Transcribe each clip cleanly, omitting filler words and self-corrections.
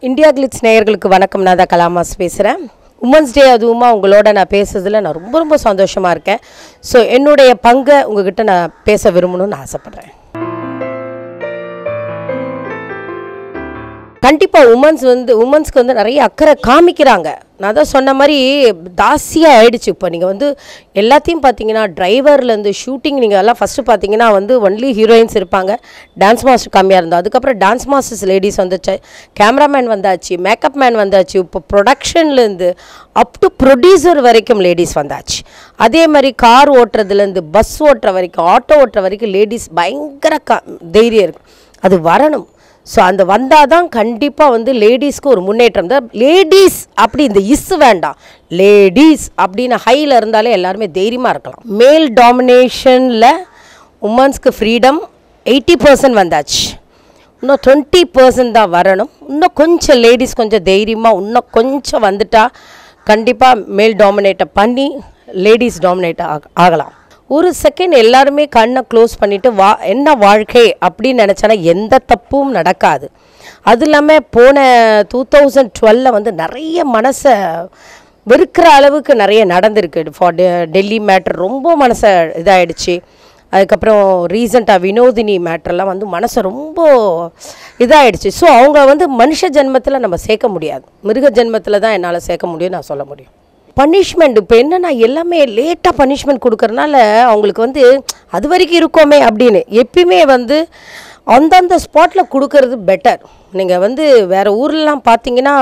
India glitz நேயர்களுக்கு வணக்கம். நான் தான் கலாமாஸ் பேசுகிறேன். உமன்ஸ் டே அதுவுமா உங்களோட நான் பேசுறதுல நான் ரொம்ப ரொம்ப சந்தோஷமாக இருக்கேன். ஸோ என்னுடைய பங்கை உங்ககிட்ட நான் பேச விரும்பணும்னு ஆசைப்பட்றேன். கண்டிப்பாக உமன்ஸ்க்கு வந்து நிறைய அக்கறை காமிக்கிறாங்க. நான் தான் சொன்ன மாதிரி தாசியாக ஆகிடுச்சு. இப்போ நீங்கள் வந்து எல்லாத்தையும் பார்த்தீங்கன்னா டிரைவர்லேருந்து ஷூட்டிங் நீங்கள் எல்லாம் ஃபஸ்ட்டு பார்த்தீங்கன்னா வந்து ஒன்லி ஹீரோயின்ஸ் இருப்பாங்க, டான்ஸ் மாஸ்டர் கம்மியாக இருந்தோம். அதுக்கப்புறம் டான்ஸ் மாஸ்டர்ஸ் லேடிஸ் வந்துச்சு, கேமராமேன் வந்தாச்சு, மேக்கப் மேன் வந்தாச்சு, இப்போ ப்ரொடக்ஷன்லேருந்து அப் டு ப்ரொடியூசர் வரைக்கும் லேடிஸ் வந்தாச்சு. அதே மாதிரி கார் ஓட்டுறதுலேருந்து பஸ் ஓட்டுற வரைக்கும், ஆட்டோ ஓட்டுற வரைக்கும் லேடிஸ் பயங்கர தைரியம் இருக்குது. அது வரணும். ஸோ அந்த வந்தால் தான் கண்டிப்பாக வந்து லேடிஸ்க்கு ஒரு முன்னேற்றம் தான். லேடிஸ் அப்படி இந்த வேண்டாம், லேடிஸ் அப்படின்னு ஹையில் இருந்தாலே எல்லாருமே தைரியமாக இருக்கலாம். மேல் டாமினேஷனில் உமன்ஸ்க்கு ஃப்ரீடம் 80% வந்தாச்சு. இன்னும் 20% தான் வரணும். இன்னும் கொஞ்சம் லேடிஸ் கொஞ்சம் தைரியமாக இன்னும் கொஞ்சம் வந்துட்டால் கண்டிப்பாக மேல் டாமினேட்டை பண்ணி லேடிஸ் டாமினேட் ஆகலாம். ஒரு செகண்ட் எல்லாருமே கண்ணை க்ளோஸ் பண்ணிவிட்டு என்ன வாழ்க்கை அப்படின்னு நினச்சானா எந்த தப்பும் நடக்காது. அது இல்லாமல் போன 2012 வந்து நிறைய மனசை வெறுக்கிற அளவுக்கு நிறைய நடந்திருக்கு. ஃபார் டெல்லி மேட்ரு ரொம்ப மனசை இதாகிடுச்சு. அதுக்கப்புறம் ரீசெண்டாக வினோதினி மேட்ரெல்லாம் வந்து மனசை ரொம்ப இதாகிடுச்சு. ஸோ அவங்க வந்து மனுஷ ஜென்மத்தில் நம்ம சேர்க்க முடியாது, மிருக ஜென்மத்தில் தான் என்னால் சேர்க்க முடியும், நான் சொல்ல முடியும். பனிஷ்மெண்ட் இப்போ என்னென்னா எல்லாமே லேட்டாக பனிஷ்மெண்ட் கொடுக்கறனால அவங்களுக்கு வந்து அது வரைக்கும் இருக்கோமே அப்படின்னு எப்பயுமே வந்து அந்தந்த ஸ்பாட்டில் கொடுக்கறது பெட்டர். நீங்கள் வந்து வேறு ஊர்லலாம் பார்த்தீங்கன்னா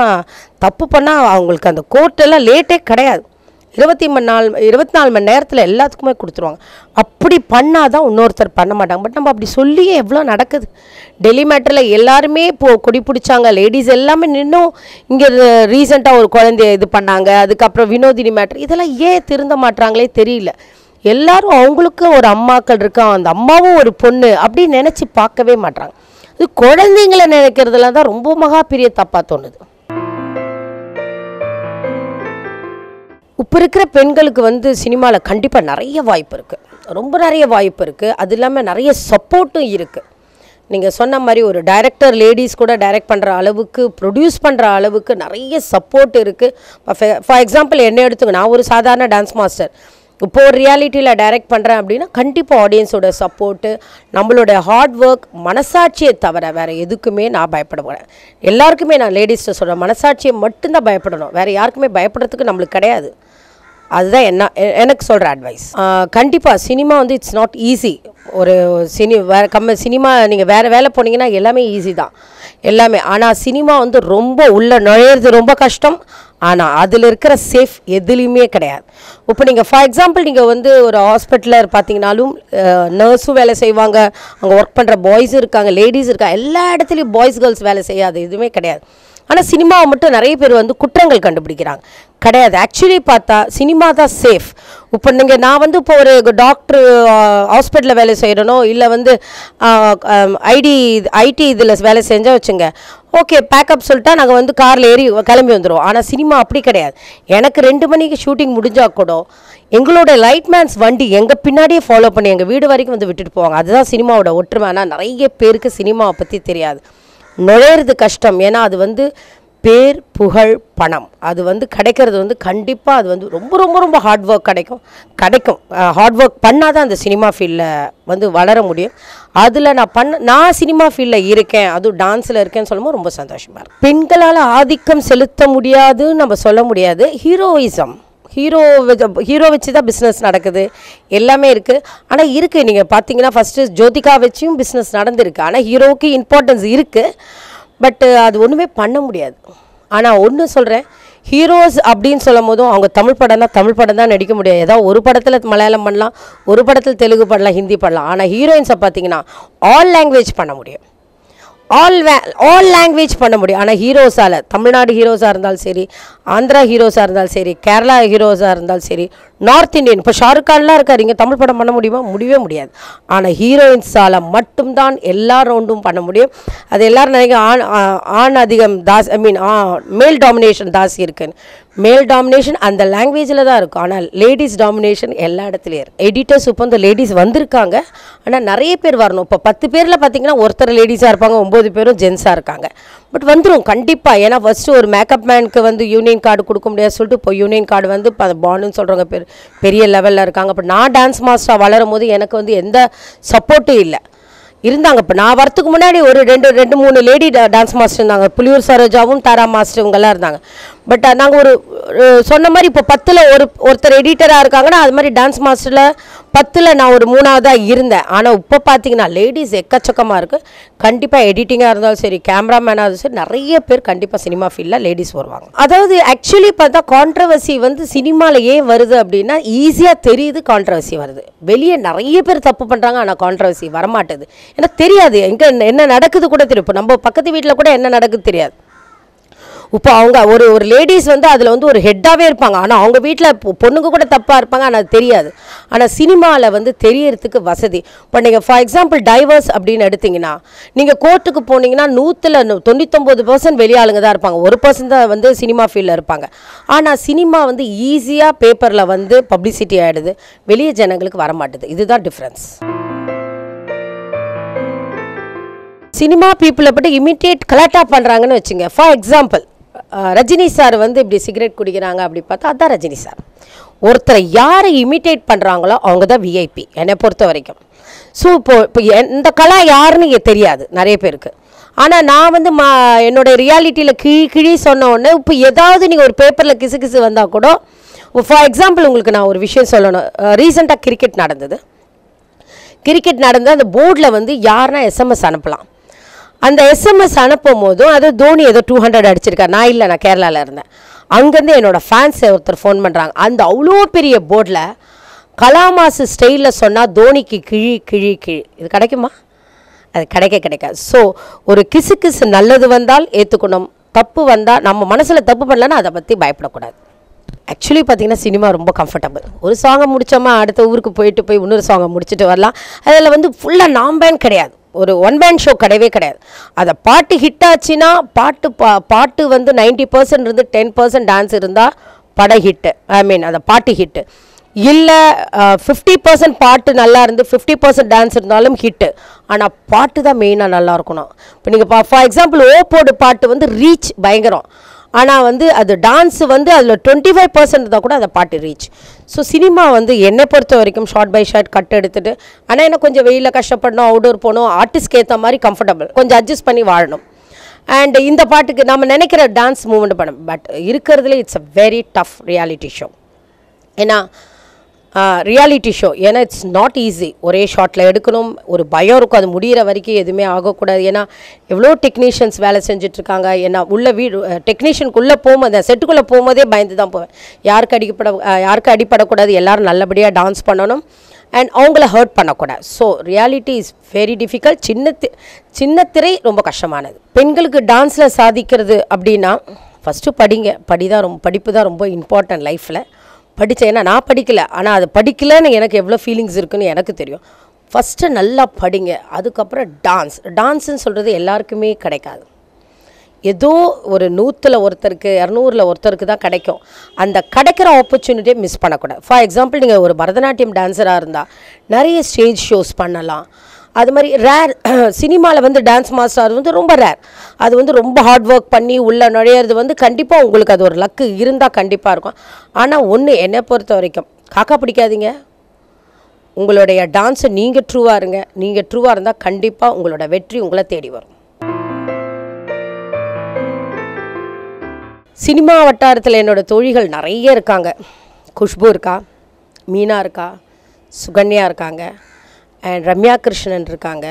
தப்பு பண்ணால் அவங்களுக்கு அந்த கோர்ட்டெல்லாம் லேட்டே கிடையாது. 24 மணி நேரத்தில் எல்லாத்துக்குமே கொடுத்துருவாங்க. அப்படி பண்ணால் தான் இன்னொருத்தர் பண்ண மாட்டாங்க. பட் நம்ம அப்படி சொல்லியே எவ்வளோ நடக்குது. டெல்லி மேட்டரில் எல்லாருமே கொடி பிடிச்சாங்க, லேடிஸ் எல்லாமே நின்றும் இங்கே ரீசெண்டாக ஒரு குழந்தைய இது பண்ணாங்க. அதுக்கப்புறம் வினோதினி மேட்டர், இதெல்லாம் ஏன் திருந்த மாட்டாங்களே தெரியல. எல்லாரும் அவங்களுக்கு ஒரு அம்மாக்கள் இருக்காங்க, அந்த அம்மாவும் ஒரு பொண்ணு அப்படின்னு நினச்சி பார்க்கவே மாட்டாங்க. இது குழந்தைங்களை நினைக்கிறதுல தான் ரொம்ப மகா பெரிய தப்பாக தோணுது. இப்போ இருக்கிற பெண்களுக்கு வந்து சினிமாவில் கண்டிப்பாக நிறைய வாய்ப்பு இருக்குது, ரொம்ப நிறைய வாய்ப்பு இருக்குது. அது இல்லாமல் நிறைய சப்போர்ட்டும் இருக்குது. நீங்கள் சொன்ன மாதிரி ஒரு டைரக்டர் லேடிஸ் கூட டைரக்ட் பண்ணுற அளவுக்கு, ப்ரொடியூஸ் பண்ணுற அளவுக்கு நிறைய சப்போர்ட் இருக்குது. ஃபார் எக்ஸாம்பிள் என்ன எடுத்துங்க, நான் ஒரு சாதாரண டான்ஸ் மாஸ்டர். இப்போது ஒரு ரியாலிட்டியில் டைரக்ட் பண்ணுறேன் அப்படின்னா கண்டிப்பாக ஆடியன்ஸோட சப்போர்ட்டு, நம்மளோட ஹார்ட் ஒர்க், மனசாட்சியை தவிர வேறு எதுக்குமே நான் பயப்படக்கூடாது. எல்லாருக்குமே நான் லேடிஸ்ட்டை சொல்கிறேன், மனசாட்சியை மட்டும்தான் பயப்படணும், வேறு யாருக்குமே பயப்படுறதுக்கு நம்மளுக்கு கிடையாது. அதுதான் எனக்கு சொல்கிற அட்வைஸ். கண்டிப்பாக சினிமா வந்து இட்ஸ் நாட் ஈஸி. ஒரு சினிமா நீங்கள் வேறு வேலை போனீங்கன்னா எல்லாமே ஈஸி தான் எல்லாமே. ஆனால் சினிமா வந்து ரொம்ப உள்ளே நுழையிறது ரொம்ப கஷ்டம். ஆனால் அதில் இருக்கிற சேஃப் எதுலேயுமே கிடையாது. இப்போ நீங்கள் ஃபார் எக்ஸாம்பிள் நீங்கள் வந்து ஒரு ஹாஸ்பிட்டலில் பார்த்தீங்கன்னாலும் நர்ஸும் வேலை செய்வாங்க, அங்கே ஒர்க் பண்ணுற பாய்ஸும் இருக்காங்க, லேடிஸ் இருக்காங்க. எல்லா இடத்துலையும் பாய்ஸ் கேர்ள்ஸ் வேலை செய்யாது, எதுவுமே கிடையாது. ஆனால் சினிமாவை மட்டும் நிறைய பேர் வந்து குற்றங்கள் கண்டுபிடிக்கிறாங்க. கிடையாது, ஆக்சுவலி பார்த்தா சினிமா தான் சேஃப். இப்போ நான் வந்து இப்போ ஒரு டாக்டர் ஹாஸ்பிட்டலில் வேலை செய்கிறனோ இல்லை வந்து ஐடி இதில் வேலை செஞ்சால் வச்சுங்க, ஓகே பேக்கப் சொல்லிட்டா நாங்கள் வந்து காரில் ஏறி கிளம்பி வந்துடுவோம். ஆனால் சினிமா அப்படி கிடையாது. எனக்கு 2 மணிக்கு ஷூட்டிங் முடிஞ்சால் கூட எங்களோட லைட்மேன்ஸ் வண்டி எங்கள் பின்னாடியே ஃபாலோ பண்ணி எங்கள் வீடு வரைக்கும் வந்து விட்டுட்டு போவாங்க. அதுதான் சினிமாவோட ஒற்றுமை. ஆனால் நிறைய பேருக்கு சினிமாவை பற்றி தெரியாது, நுழையிறது கஷ்டம். ஏன்னா அது வந்து பேர், புகழ், பணம் அது வந்து கிடைக்கிறது வந்து கண்டிப்பாக அது வந்து ரொம்ப ரொம்ப ரொம்ப ஹார்ட் ஒர்க் கிடைக்கும். ஹார்ட் ஒர்க் பண்ணால் தான் அந்த சினிமா ஃபீல்டில் வந்து வளர முடியும். அதில் நான் சினிமா ஃபீல்டில் இருக்கேன், அதுவும் டான்ஸில் இருக்கேன்னு சொல்லும்போது ரொம்ப சந்தோஷமாக இருக்கும். பெண்களால் ஆதிக்கம் செலுத்த முடியாதுன்னு நம்ம சொல்ல முடியாது. ஹீரோ வச்சு தான் பிஸ்னஸ் நடக்குது, எல்லாமே இருக்குது. ஆனால் இருக்குது, நீங்கள் பார்த்தீங்கன்னா ஃபஸ்ட்டு ஜோதிகா வச்சும் பிஸ்னஸ் நடந்துருக்கு. ஆனால் ஹீரோவுக்கு இம்பார்ட்டன்ஸ் இருக்குது, பட்டு அது ஒன்றுமே பண்ண முடியாது. ஆனால் ஒன்று சொல்கிறேன், ஹீரோஸ் அப்படின்னு சொல்லும் போதும் அவங்க தமிழ் படம் தான் நடிக்க முடியாது. ஏதாவது ஒரு படத்தில் மலையாளம் பண்ணலாம், ஒரு படத்தில் தெலுங்கு பண்ணலாம், ஹிந்தி பண்ணலாம். ஆனால் ஹீரோயின்ஸை பார்த்தீங்கன்னா ஆல் லாங்குவேஜ் பண்ண முடியும். ஆல் லாங்குவேஜ் பண்ண முடியும். ஆனால் ஹீரோஸால் தமிழ்நாடு ஹீரோஸாக இருந்தாலும் சரி, ஆந்திரா ஹீரோஸாக இருந்தாலும் சரி, கேரளா ஹீரோஸாக இருந்தாலும் சரி, நார்த் இந்தியன் இப்போ ஷாருக் கான்லாம் இருக்கார், இங்கே தமிழ் படம் பண்ண முடியுமா? முடியவே முடியாது. ஆனால் ஹீரோயின்ஸால் மட்டும்தான் எல்லா ரவுண்டும் பண்ண முடியும். அது எல்லோரும் நினைக்க ஆண் அதிகம் மேல் டாமினேஷன் தாசி இருக்குன்னு. மேல் டாமினேஷன் அந்த லாங்குவேஜில் தான் இருக்கும். ஆனால் லேடிஸ் டாமினேஷன் எல்லா இடத்துலையும் இருக்குது. எடிட்டர்ஸ் இப்போ வந்து லேடிஸ் வந்திருக்காங்க, ஆனால் நிறைய பேர் வரணும். இப்போ 10 பேரில் பார்த்தீங்கன்னா ஒருத்தர் லேடிஸாக இருப்பாங்க, 9 பேரும் ஜென்ஸாக இருக்காங்க. பட் வந்துடும் கண்டிப்பாக. ஏன்னா ஃபஸ்ட்டு ஒரு மேக்கப் மேனுக்கு வந்து யூனியன் கார்டு கொடுக்க முடியாது சொல்லிட்டு இப்போ யூனியன் கார்டு வந்து பாண்டுன்னு சொல்கிறவங்க பெரிய லெவலில் இருக்காங்க. இப்போ நான் டான்ஸ் மாஸ்டராக வளரும் போது எனக்கு வந்து எந்த சப்போர்ட்டும் இல்லை. இருந்தாங்க. இப்போ நான் வரத்துக்கு முன்னாடி ஒரு 2-3 லேடி டான்ஸ் மாஸ்டர் இருந்தாங்க. புலியூர் சரோஜாவும் தாரா மாஸ்டர் இவங்கெல்லாம் இருந்தாங்க. பட் நாங்கள் ஒரு சொன்ன மாதிரி இப்போ 10ல் ஒருத்தர் எடிட்டராக இருக்காங்கன்னா அது மாதிரி டான்ஸ் மாஸ்டரில் 10ல் நான் ஒரு 3ஆவதாக இருந்தேன். ஆனால் இப்போ பார்த்தீங்கன்னா லேடிஸ் எக்கச்சக்கமாக இருக்குது. கண்டிப்பாக எடிட்டிங்காக இருந்தாலும் சரி, கேமராமேனாக இருந்தாலும் சரி, நிறைய பேர் கண்டிப்பாக சினிமா ஃபீல்டில் லேடிஸ் வருவாங்க. அதாவது ஆக்சுவலி பார்த்தா கான்ட்ரவர்சி வந்து சினிமாவில் ஏன் வருது அப்படின்னா ஈஸியாக தெரியுது கான்ட்ரவர்சி வருது. வெளியே நிறைய பேர் தப்பு பண்ணுறாங்க, ஆனால் கான்ட்ரவர்சி வரமாட்டுது. ஏன்னா தெரியாது எங்கே என்ன நடக்குது கூட தெரியும். இப்போ நம்ம பக்கத்து வீட்டில் கூட என்ன நடக்குது தெரியாது. இப்போ அவங்க ஒரு லேடிஸ் வந்து அதில் வந்து ஒரு ஹெட்டாகவே இருப்பாங்க, ஆனால் அவங்க வீட்டில் பொண்ணுங்க கூட தப்பாக இருப்பாங்க, ஆனால் அது தெரியாது. ஆனால் சினிமாவில் வந்து தெரியறதுக்கு வசதி. இப்போ நீங்கள் ஃபார் எக்ஸாம்பிள் டைவர்ஸ் அப்படின்னு எடுத்திங்கன்னா, நீங்கள் கோர்ட்டுக்கு போனீங்கன்னா 99% வெளியாளுங்க தான் இருப்பாங்க, 1% தான் வந்து சினிமா ஃபீல்டில் இருப்பாங்க. ஆனால் சினிமா வந்து ஈஸியாக பேப்பரில் வந்து பப்ளிசிட்டி ஆகிடுது, வெளியே ஜனங்களுக்கு வரமாட்டுது. இதுதான் டிஃப்ரென்ஸ். சினிமா பீப்புளை பற்றி இமிட்டேட் கலாட்டா பண்ணுறாங்கன்னு வச்சுங்க. ஃபார் எக்ஸாம்பிள் ரஜினி சார் வந்து இப்படி சிகரெட் குடிக்கிறாங்க அப்படி பார்த்தா அதுதான் ரஜினி சார். ஒருத்தரை யாரை இமிட்டேட் பண்ணுறாங்களோ அவங்க தான் விஐபி என்னை பொறுத்த வரைக்கும். ஸோ இப்போ இந்த கலா யாருன்னு தெரியாது நிறைய பேருக்கு. ஆனால் நான் வந்து என்னோடய ரியாலிட்டியில் கிழி சொன்ன உடனே இப்போ ஏதாவது நீங்கள் ஒரு பேப்பரில் கிசு வந்தால் கூட, ஃபார் எக்ஸாம்பிள் உங்களுக்கு நான் ஒரு விஷயம் சொல்லணும். ரீசெண்டாக கிரிக்கெட் நடந்தது அந்த போர்டில் வந்து யாருன்னா எஸ்எம்எஸ் அனுப்பலாம். அந்த எஸ்எம்எஸ் அனுப்பும் போதும் அது தோனி ஏதோ 200 அடிச்சிருக்கார். நான் கேரளாவில் இருந்தேன். அங்கேருந்து என்னோடய ஃபேன்ஸ் ஒருத்தர் ஃபோன் பண்ணுறாங்க. அந்த அவ்வளோ பெரிய போர்டில் கலாமாசு ஸ்டைலில் சொன்னால் தோனிக்கு கிழி இது கிடைக்குமா? அது கிடைக்காது. ஸோ ஒரு கிசு நல்லது வந்தால் ஏற்றுக்கணும், தப்பு வந்தால் நம்ம மனசில் தப்பு பண்ணலன்னா அதை பற்றி பயப்படக்கூடாது. ஆக்சுவலி பார்த்திங்கன்னா சினிமா ரொம்ப கம்ஃபர்டபுள். ஒரு சாங்கை முடித்தோமா அடுத்த ஊருக்கு போய் இன்னொரு சாங்கை முடிச்சுட்டு வரலாம். அதில் வந்து ஃபுல்லாக நான் கிடையாது, ஒரு 1 man ஷோ கிடையவே கிடையாது. அதை பாட்டு ஹிட் ஆச்சுன்னா பாட்டு வந்து 90% இருந்து 10% டான்ஸ் இருந்தால் பட ஹிட்டு, அதை பாட்டு ஹிட்டு. இல்லை 50% பாட்டு நல்லா இருந்து 50% டான்ஸ் இருந்தாலும் ஹிட்டு. ஆனால் பாட்டு தான் மெயினாக நல்லா இருக்கணும். இப்போ நீங்கள் ஃபார் எக்ஸாம்பிள் ஓப்போடு பாட்டு வந்து ரீச் பயங்கரம், ஆனால் வந்து அது டான்ஸ் வந்து அதில் 25% தான் கூட அந்த பாட்டு ரீச். ஸோ சினிமா வந்து என்னை பொறுத்த வரைக்கும் ஷார்ட் பை ஷார்ட் கட் எடுத்துகிட்டு, ஆனால் என்ன கொஞ்சம் வெயிலில் கஷ்டப்படணும், அவுடோர் போகணும், ஆர்டிஸ்ட்க்கு ஏற்ற மாதிரி கம்ஃபர்டபுள் கொஞ்சம் அட்ஜஸ்ட் பண்ணி வாழணும். அண்ட் இந்த பாட்டுக்கு நம்ம நினைக்கிற டான்ஸ் மூவ்மெண்ட் பண்ணணும். பட் இருக்கிறதுல it's a very tough reality show. ஏன்னா ரியாலிட்டி ஷோ ஏன்னா இட்ஸ் நாட் ஈஸி. ஒரே ஷாட்டில் எடுக்கணும், ஒரு பயம் இருக்கும், அது முடிகிற வரைக்கும் எதுவுமே ஆகக்கூடாது. ஏன்னா எவ்வளோ டெக்னீஷியன்ஸ் வேலை செஞ்சிட்ருக்காங்க. ஏன்னா உள்ள டெக்னீஷியனுக்குள்ளே போகும்போது செட்டுக்குள்ளே போகும்போதே பயந்து தான் போவேன். யாருக்கு அடிப்படக்கூடாது, எல்லோரும் நல்லபடியாக டான்ஸ் பண்ணணும் அண்ட் அவங்கள ஹர்ட் பண்ணக்கூடாது. So reality is very difficult. சின்ன திரை ரொம்ப கஷ்டமானது. பெண்களுக்கு டான்ஸில் சாதிக்கிறது அப்படின்னா ஃபஸ்ட்டு படிப்பு தான் ரொம்ப இம்பார்ட்டன்ட் லைஃப்பில். படித்தேன், ஏன்னா நான் படிக்கலை, ஆனால் அது படிக்கலைன்னு எனக்கு எவ்வளோ ஃபீலிங்ஸ் இருக்குதுன்னு எனக்கு தெரியும். ஃபஸ்ட்டு நல்லா படிங்க, அதுக்கப்புறம் டான்ஸுன்னு சொல்கிறது எல்லாருக்குமே கிடைக்காது. ஏதோ ஒரு 100ல் ஒருத்தருக்கு 200ல் ஒருத்தருக்கு தான் கிடைக்கும். அந்த கிடைக்கிற ஆப்பர்ச்சுனிட்டியை மிஸ் பண்ணக்கூடாது. ஃபார் எக்ஸாம்பிள் நீங்கள் ஒரு பரதநாட்டியம் டான்ஸராக இருந்தால் நிறைய ஸ்டேஜ் ஷோஸ் பண்ணலாம். அது மாதிரி ரேர் சினிமாவில் வந்து டான்ஸ் மாஸ்டர் வந்து ரொம்ப ரேர். அது வந்து ரொம்ப ஹார்ட் ஒர்க் பண்ணி உள்ளே நுழையிறது வந்து கண்டிப்பாக உங்களுக்கு அது ஒரு லக்கு இருந்தால் கண்டிப்பாக இருக்கும். ஆனால் ஒன்று என்னை பொறுத்த வரைக்கும் காக்கா பிடிக்காதீங்க, உங்களுடைய டான்ஸை நீங்கள் ட்ரூவாக இருங்க. நீங்கள் ட்ரூவாக இருந்தால் கண்டிப்பாக உங்களோட வெற்றி உங்களை தேடி வரும். சினிமா வட்டாரத்தில் என்னோடய தோழிகள் நிறைய இருக்காங்க. குஷ்பு இருக்கா, மீனா இருக்கா, சுகன்யா இருக்காங்க, அண்ட் ரம்யா கிருஷ்ணன் இருக்காங்க.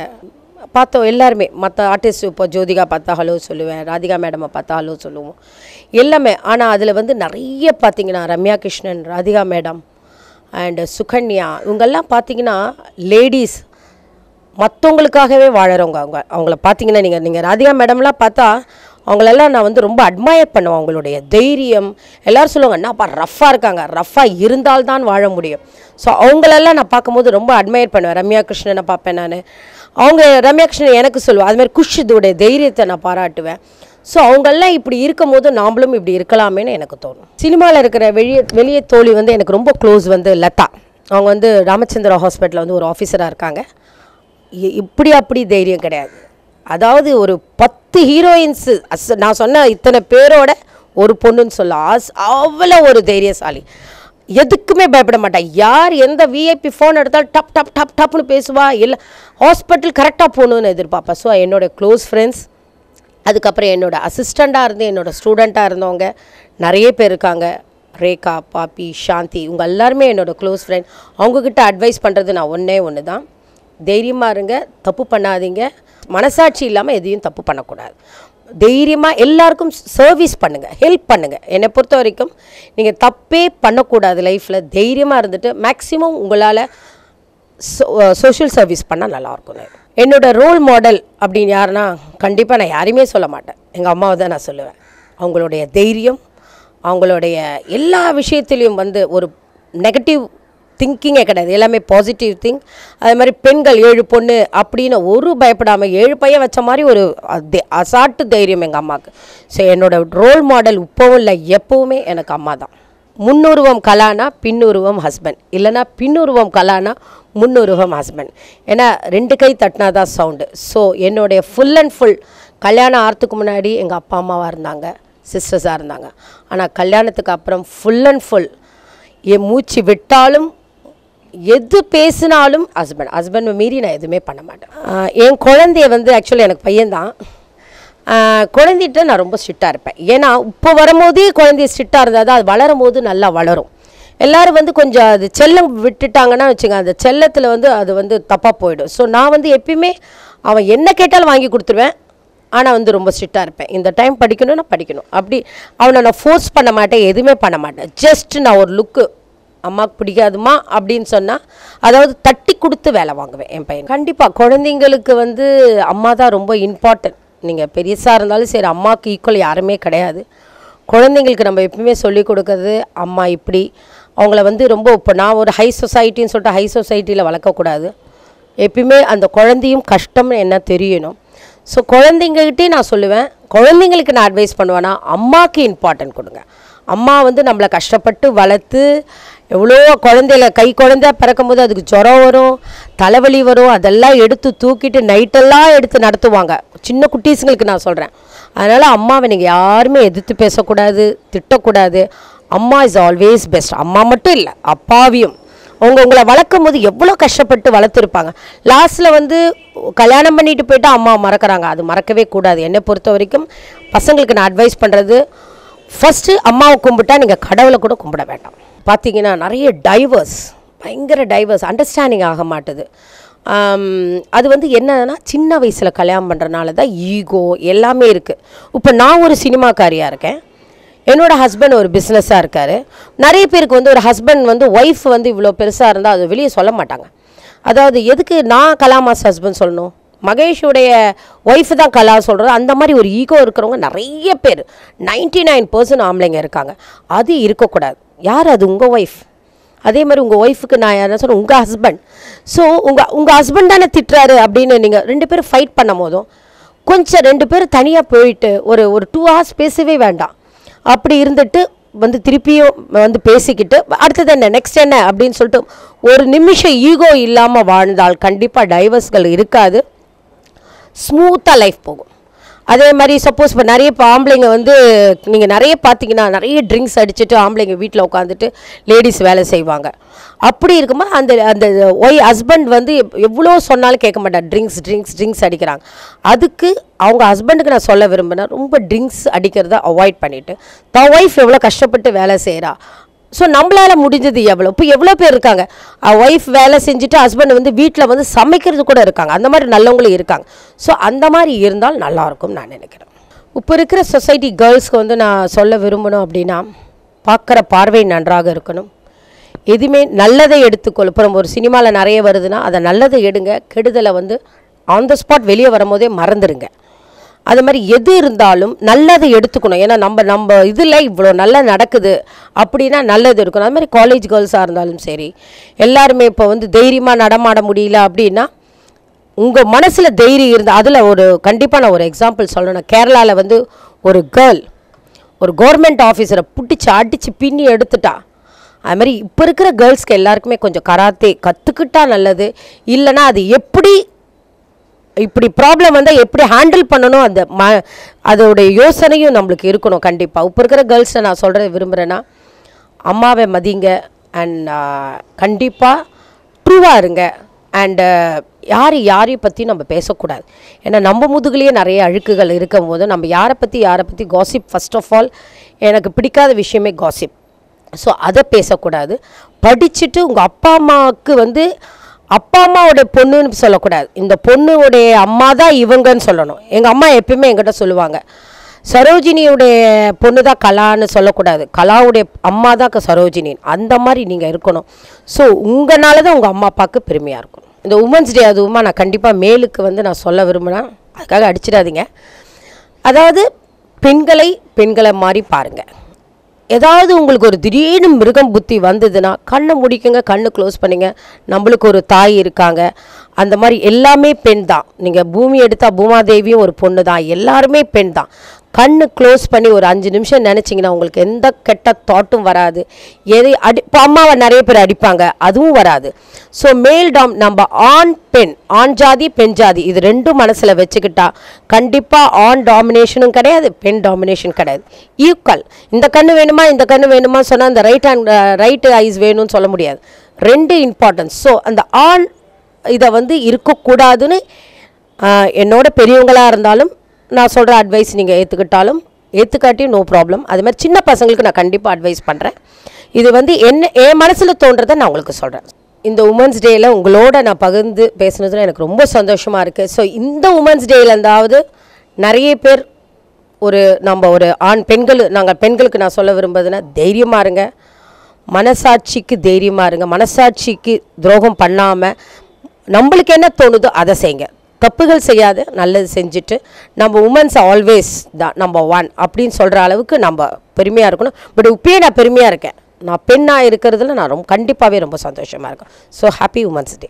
பார்த்தோம் எல்லாருமே. மற்ற ஆர்டிஸ்ட் இப்போ ஜோதிகா பார்த்தா ஹலோ சொல்லுவேன், ராதிகா மேடமை பார்த்தா ஹலோ சொல்லுவோம் எல்லாமே. ஆனால் அதில் வந்து நிறைய பார்த்திங்கன்னா ரம்யா கிருஷ்ணன், ராதிகா மேடம் அண்டு சுகன்யா இவங்கெல்லாம் பார்த்திங்கன்னா லேடிஸ் மற்றவங்களுக்காகவே வாழறவங்க. அவங்கள பார்த்தீங்கன்னா நீங்கள் ராதிகா மேடம்லாம் பார்த்தா அவங்களெல்லாம் நான் வந்து ரொம்ப அட்மையர் பண்ணுவேன். அவங்களுடைய தைரியம். எல்லோரும் சொல்லுவாங்க என்னப்பா ரஃப்பாக இருக்காங்க, ரஃப்பாக இருந்தால்தான் வாழ முடியும். ஸோ அவங்களெல்லாம் நான் பார்க்கும்போது ரொம்ப அட்மையர் பண்ணுவேன். ரம்யா கிருஷ்ணனை பார்ப்பேன் நான். அவங்க ரம்யா கிருஷ்ணன் எனக்கு சொல்லுவேன். அதுமாதிரி குஷிதோடைய தைரியத்தை நான் பாராட்டுவேன். ஸோ அவங்கெல்லாம் இப்படி இருக்கும் போது நாமளும் இப்படி இருக்கலாமேன்னு எனக்கு தோணும். சினிமாவில் இருக்கிற வெளியே தோழி வந்து எனக்கு ரொம்ப க்ளோஸ் வந்து லதா. அவங்க வந்து ராமச்சந்திரா ஹாஸ்பிட்டலில் வந்து ஒரு ஆஃபீஸராக இருக்காங்க. அப்படி தைரியம் கிடையாது. அதாவது ஒரு 10 ஹீரோயின்ஸு நான் சொன்ன இத்தனை பேரோட ஒரு பொண்ணுன்னு சொல்ல அவ்வளோ ஒரு தைரியசாலி. எதுக்குமே பயப்பட மாட்டா. யார் எந்த விஐபி ஃபோன் எடுத்தாலும் டப் டப் டப் டப்னு பேசுவா. இல்லை ஹாஸ்பிட்டல் கரெக்டாக போகணுன்னு எதிர்பார்ப்பா. ஸோ என்னோடய க்ளோஸ் ஃப்ரெண்ட்ஸ், அதுக்கப்புறம் என்னோடய அசிஸ்டண்ட்டாக இருந்து என்னோடய ஸ்டூடெண்ட்டாக இருந்தவங்க நிறைய பேர் இருக்காங்க. ரேகா, பாப்பி, சாந்தி, இவங்க எல்லாருமே என்னோடய க்ளோஸ் ஃப்ரெண்ட். அவங்கக்கிட்ட அட்வைஸ் பண்ணுறது நான் ஒன்று தான், தைரியமாக இருங்க, தப்பு பண்ணாதீங்க, மனசாட்சி இல்லாமல் எதையும் தப்பு பண்ணக்கூடாது. தைரியமாக எல்லாருக்கும் சர்வீஸ் பண்ணுங்கள், ஹெல்ப் பண்ணுங்கள். என்னை பொறுத்த வரைக்கும் நீங்கள் தப்பே பண்ணக்கூடாது லைஃப்பில். தைரியமாக இருந்துட்டு மேக்ஸிமம் உங்களால் சோஷியல் சர்வீஸ் பண்ணால் நல்லாயிருக்கும். என்னோடய ரோல் மாடல் அப்படின்னு யாருன்னா கண்டிப்பாக நான் யாரையுமே சொல்ல மாட்டேன், எங்கள் அம்மாவை தான் நான் சொல்லுவேன். அவங்களுடைய தைரியம், அவங்களுடைய எல்லா விஷயத்துலேயும் வந்து ஒரு நெகட்டிவ் திங்கிங்கே கிடையாது, எல்லாமே பாசிட்டிவ் திங்க். அதே மாதிரி பெண்கள் 7 பொண்ணு அப்படின்னு ஒரு பயப்படாமல் 7 பையன் வச்ச மாதிரி ஒரு அசாட்டு தைரியம் எங்கள் அம்மாவுக்கு. ஸோ என்னோடய ரோல் மாடல் இப்போவும் இல்லை, எப்போவுமே எனக்கு அம்மா தான். முன்னுருவம் கலானா பின்னுருவம் ஹஸ்பண்ட், இல்லைனா பின்னுருவம் கலானா முன்னுருவம் ஹஸ்பண்ட். ஏன்னா 2 கை தட்டினா தான் சவுண்டு. ஸோ என்னுடைய ஃபுல் அண்ட் ஃபுல் கல்யாணம் ஆகிறதுக்கு முன்னாடி எங்கள் அப்பா அம்மாவாக இருந்தாங்க, சிஸ்டர்ஸாக இருந்தாங்க. ஆனால் கல்யாணத்துக்கு அப்புறம் ஃபுல் அண்ட் ஃபுல் என் மூச்சு விட்டாலும் எது பேசினாலும் ஹஸ்பண்ட் மீறி நான் எதுவுமே பண்ண மாட்டேன். என் குழந்தைய வந்து ஆக்சுவலி எனக்கு பையன்தான். குழந்தைகிட்ட நான் ரொம்ப ஸ்ட்ரிக்டாக இருப்பேன். ஏன்னா இப்போ வரும்போதே குழந்தைய ஸ்ட்ரிக்டாக இருந்தால் தான் அது வளரும் போது நல்லா வளரும். எல்லோரும் வந்து கொஞ்சம் அது செல்லம் விட்டுட்டாங்கன்னா வச்சுங்க, அந்த செல்லத்தில் வந்து அது வந்து தப்பாக போயிடும். ஸோ நான் வந்து எப்பயுமே அவன் என்ன கேட்டாலும் வாங்கி கொடுத்துருவேன். ஆனால் வந்து ரொம்ப ஸ்ட்ரிக்டாக இருப்பேன். இந்த டைம் படிக்கணும்னா படிக்கணும், அப்படி அவனை நான் ஃபோர்ஸ் பண்ண மாட்டேன், எதுவுமே பண்ண மாட்டேன். ஜஸ்ட் நான் ஒரு லுக்கு, அம்மாவுக்கு பிடிக்காதுமா அப்படின்னு சொன்னால் அதாவது தட்டி கொடுத்து வேலை வாங்குவேன் என் பையன். கண்டிப்பாக குழந்தைங்களுக்கு வந்து அம்மா தான் ரொம்ப இம்பார்ட்டன்ட். நீங்கள் பெருசாக இருந்தாலும் சரி, அம்மாவுக்கு ஈக்குவல் யாருமே கிடையாது. குழந்தைங்களுக்கு நம்ம எப்பவுமே சொல்லிக் கொடுக்கறது அம்மா இப்படி. அவங்கள வந்து ரொம்ப இப்போ நான் ஒரு ஹை சொசைட்டின்னு சொல்லிட்டு ஹை சொசைட்டியில் வளர்க்கக்கூடாது. எப்பயுமே அந்த குழந்தையும் கஷ்டம்னு என்ன தெரியணும். ஸோ குழந்தைங்ககிட்டே நான் சொல்லுவேன், குழந்தைங்களுக்கு நான் அட்வைஸ் பண்ணுவேன்னா அம்மாவுக்கு இம்பார்ட்டன்ட் கொடுங்க. அம்மா வந்து நம்மளை கஷ்டப்பட்டு வளர்த்து எவ்வளோ குழந்தையில கை குழந்தை பிறக்கும் போது அதுக்கு ஜுரம் வரும், தலைவலி வரும், அதெல்லாம் எடுத்து தூக்கிட்டு நைட்டெல்லாம் எடுத்து நடத்துவாங்க. சின்ன குட்டீஸுங்களுக்கு நான் சொல்கிறேன். அதனால் அம்மாவை நீங்கள் யாருமே எதிர்த்து பேசக்கூடாது, திட்டக்கூடாது. அம்மா இஸ் ஆல்வேஸ் பெஸ்ட். அம்மா மட்டும் இல்லை, அப்பாவியும் உங்களை வளர்க்கும் போது எவ்வளோ கஷ்டப்பட்டு வளர்த்துருப்பாங்க. லாஸ்ட்டில் வந்து கல்யாணம் பண்ணிட்டு போய்ட்டு அம்மா மறக்கிறாங்க. அது மறக்கவே கூடாது. என்னை பொறுத்த வரைக்கும் பசங்களுக்கு நான் அட்வைஸ் பண்ணுறது, ஃபஸ்ட்டு அம்மாவை கும்பிட்டா நீங்கள் கடவுளை கூட கும்பிட வேண்டாம். பார்த்தீங்கன்னா நிறைய டைவர்ஸ், பயங்கர டைவர்ஸ், அண்டர்ஸ்டாண்டிங் ஆக மாட்டுது. அது வந்து என்னன்னா சின்ன வயசில் கல்யாணம் பண்ணுறனால தான் ஈகோ எல்லாமே இருக்குது. இப்போ நான் ஒரு சினிமாக்காரியாக இருக்கேன், என்னோடய ஹஸ்பண்ட் ஒரு பிஸ்னஸாக இருக்கார். நிறைய பேருக்கு வந்து ஒரு ஹஸ்பண்ட் வந்து ஒய்ஃப் வந்து இவ்வளோ பெருசாக இருந்தால் அது வெளியே சொல்ல மாட்டாங்க. அதாவது எதுக்கு நான் கலாமாஸ் ஹஸ்பண்ட் சொல்லணும், மகேஷுடைய ஒய்ஃபு தான் கலா சொல்கிறது. அந்த மாதிரி ஒரு ஈகோ இருக்கிறவங்க நிறைய பேர், 99% ஆம்பளைங்க இருக்காங்க. அது இருக்கக்கூடாது. யார் அது? உங்கள் ஒய்ஃப். அதே மாதிரி உங்கள் ஒய்ஃபுக்கு நான் யாரும் சொல்கிறேன் உங்கள் ஹஸ்பண்ட். ஸோ உங்கள் ஹஸ்பண்ட் தானே திட்டுறாரு அப்படின்னு நீங்கள் 2 பேரும் ஃபைட் பண்ணும் போதும் கொஞ்சம் 2 பேரும் தனியாக போயிட்டு ஒரு 2 hours பேசவே வேண்டாம். அப்படி இருந்துட்டு வந்து திருப்பியும் வந்து பேசிக்கிட்டு அடுத்தது என்ன நெக்ஸ்ட் என்ன அப்படின்னு சொல்லிட்டு ஒரு நிமிஷம் ஈகோ இல்லாமல் வாழ்ந்தால் கண்டிப்பாக டைவர்ஸ்கள் இருக்காது, ஸ்மூத்தாக லைஃப் போகும். அதே மாதிரி சப்போஸ் இப்போ நிறைய ஆம்பளைங்க வந்து நீங்கள் நிறைய பார்த்தீங்கன்னா நிறைய ட்ரிங்க்ஸ் அடிச்சுட்டு ஆம்பளைங்க வீட்டில் உட்காந்துட்டு லேடிஸ் வேலை செய்வாங்க. அப்படி இருக்கும்போது அந்த ஹஸ்பண்ட் வந்து எவ்வளோ சொன்னாலும் கேட்க மாட்டார், ட்ரிங்க்ஸ் அடிக்கிறாங்க. அதுக்கு அவங்க ஹஸ்பண்டுக்கு நான் சொல்ல விரும்பினா ரொம்ப ட்ரிங்க்ஸ் அடிக்கிறத அவாய்ட் பண்ணிவிட்டு தான் ஒய்ஃப் எவ்வளோ கஷ்டப்பட்டு வேலை செய்கிறா. ஸோ நம்மளால் முடிஞ்சது எவ்வளோ. இப்போ எவ்வளோ பேர் இருக்காங்க ஒய்ஃப் வேலை செஞ்சுட்டு ஹஸ்பண்ட் வந்து வீட்டில் வந்து சமைக்கிறது கூட இருக்காங்க. அந்த மாதிரி நல்லவங்களும் இருக்காங்க. ஸோ அந்த மாதிரி இருந்தால் நல்லாயிருக்கும்னு நான் நினைக்கிறேன். இப்போ இருக்கிற சொசைட்டி கேர்ள்ஸ்க்கு வந்து நான் சொல்ல விரும்பணும் அப்படின்னா, பார்க்குற பார்வை நன்றாக இருக்கணும், எதுவுமே நல்லதை எடுத்துக்கொள். இப்போ நம்ம ஒரு சினிமாவில் நிறைய வருதுன்னா அதை நல்லதை எடுங்க, கெடுதலை வந்து ஆன் த ஸ்பாட் வெளியே வரும்போதே மறந்துடுங்க. அது மாதிரி எது இருந்தாலும் நல்லதை எடுத்துக்கணும். ஏன்னா நம்ம இதில் இவ்வளோ நல்லா நடக்குது அப்படின்னா நல்லது இருக்கணும். அது மாதிரி காலேஜ் கேர்ள்ஸாக இருந்தாலும் சரி, எல்லாருமே இப்போ வந்து தைரியமாக நடமாட முடியல அப்படின்னா உங்கள் மனசில் தைரியம் இருந்தால், அதில் ஒரு கண்டிப்பாக நான் ஒரு எக்ஸாம்பிள் சொல்லணும். கேரளாவில் வந்து ஒரு கேர்ள் ஒரு கவர்மெண்ட் ஆஃபீஸரை பிடிச்சி அடித்து பின்னி எடுத்துட்டா. அது மாதிரி இப்போ இருக்கிற கேர்ள்ஸ்க்கு எல்லாருக்குமே கொஞ்சம் கராத்தே கற்றுக்கிட்டா நல்லது. இல்லைனா அது எப்படி இப்படி ப்ராப்ளம் வந்தால் எப்படி ஹேண்டில் பண்ணணும் அந்த அதோடைய யோசனையும் நம்மளுக்கு இருக்கணும். கண்டிப்பாக இப்போ இருக்கிற கேர்ள்ஸை நான் சொல்கிற விரும்புகிறேன்னா, அம்மாவை மதிங்க அண்ட் கண்டிப்பாக ட்ரூவாக இருங்க. அண்டு யாரையும் பற்றி நம்ம பேசக்கூடாது. ஏன்னா நம்ம முதுகுலேயே நிறைய அழுக்குகள் இருக்கும் போது நம்ம யாரை பற்றி காசிப், ஃபஸ்ட் ஆஃப் ஆல் எனக்கு பிடிக்காத விஷயமே காசிப். ஸோ அதை பேசக்கூடாது. படிச்சுட்டு உங்கள் அப்பா அம்மாவுக்கு வந்து அப்பா அம்மாவுடைய பொண்ணுன்னு சொல்லக்கூடாது, இந்த பொண்ணுடைய அம்மா தான் இவங்கன்னு சொல்லணும். எங்கள் அம்மா எப்பயுமே என்கிட்ட சொல்லுவாங்க, சரோஜினியுடைய பொண்ணு தான் கலான்னு சொல்லக்கூடாது, கலாவுடைய அம்மா தான் சரோஜினி. அந்த மாதிரி நீங்கள் இருக்கணும். ஸோ உங்களால தான் உங்கள் அம்மா அப்பாவுக்கு பெருமையாக இருக்கும். இந்த உமன்ஸ் டே அதுவுமா நான் கண்டிப்பாக மேலுக்கு வந்து நான் சொல்ல விரும்பினேன், அதுக்காக அடிச்சிடாதீங்க. அதாவது பெண்களை மாதிரி பாருங்கள். ஏதாவது உங்களுக்கு ஒரு திடீர்னு மிருகம் புத்தி வந்ததுன்னா கண்ணை முடிக்குங்க, கண்ணு க்ளோஸ் பண்ணிங்க. நம்மளுக்கு ஒரு தாய் இருக்காங்க. அந்த மாதிரி எல்லாமே பெண் தான். நீங்கள் பூமி எடுத்தால் பூமாதேவியும் ஒரு பொண்ணு தான். எல்லாருமே பெண் தான். கண்ணு க்ளோஸ் பண்ணி ஒரு 5 நிமிஷம் நினச்சிங்கன்னா உங்களுக்கு எந்த கெட்ட தாட்டும் வராது. இப்போ அம்மாவை நிறைய பேர் அடிப்பாங்க, அதுவும் வராது. ஸோ மேல் நம்ம ஆண் ஜாதி பெண் ஜாதி இது ரெண்டும் மனசில் வச்சுக்கிட்டா கண்டிப்பாக ஆண் டாமினேஷனும் கிடையாது, பெண் டாமினேஷன் கிடையாது. ஈக்குவல். இந்த கண்ணு வேணுமா இந்த கண்ணு வேணுமா சொன்னால் இந்த ரைட் ஐஸ் வேணும்னு சொல்ல முடியாது. 2 இம்பார்ட்டன்ஸ். ஸோ அந்த ஆண் இதை வந்து இருக்கக்கூடாதுன்னு என்னோட பெரியவங்களாக இருந்தாலும் நான் சொல்கிற அட்வைஸ் நீங்கள் ஏற்றுக்கிட்டாலும் ஏற்றுக்காட்டியும் நோ ப்ராப்ளம். அது மாதிரி சின்ன பசங்களுக்கு நான் கண்டிப்பாக அட்வைஸ் பண்ணுறேன். இது வந்து என் மனசில் தோன்றதை நான் உங்களுக்கு சொல்கிறேன். இந்த உமன்ஸ் டேயில் உங்களோட நான் பகிர்ந்து பேசுனதில் எனக்கு ரொம்ப சந்தோஷமாக இருக்குது. ஸோ இந்த உமன்ஸ் டேயில் இருந்தாவது நிறைய பேர் நம்ம ஒரு நாங்கள் பெண்களுக்கு நான் சொல்ல விரும்புறதுன்னா, தைரியமாக இருங்க, மனசாட்சிக்கு தைரியமாக இருங்க, மனசாட்சிக்கு துரோகம் பண்ணாமல் நம்மளுக்கு என்ன தோணுதோ அதை செய்யுங்க. தப்புகள் செய்யாது, நல்லது செஞ்சுட்டு நம்ம உமன்ஸ் ஆல்வேஸ் தான் நம்பர் 1 அப்படின்னு சொல்கிற அளவுக்கு நம்ம பெருமையாக இருக்கணும். பட் இப்பயே நான் பெருமையாக இருக்கேன். நான் பெண்ணாக இருக்கிறதுல நான் கண்டிப்பாகவே ரொம்ப சந்தோஷமாக இருக்கேன். So happy women's day.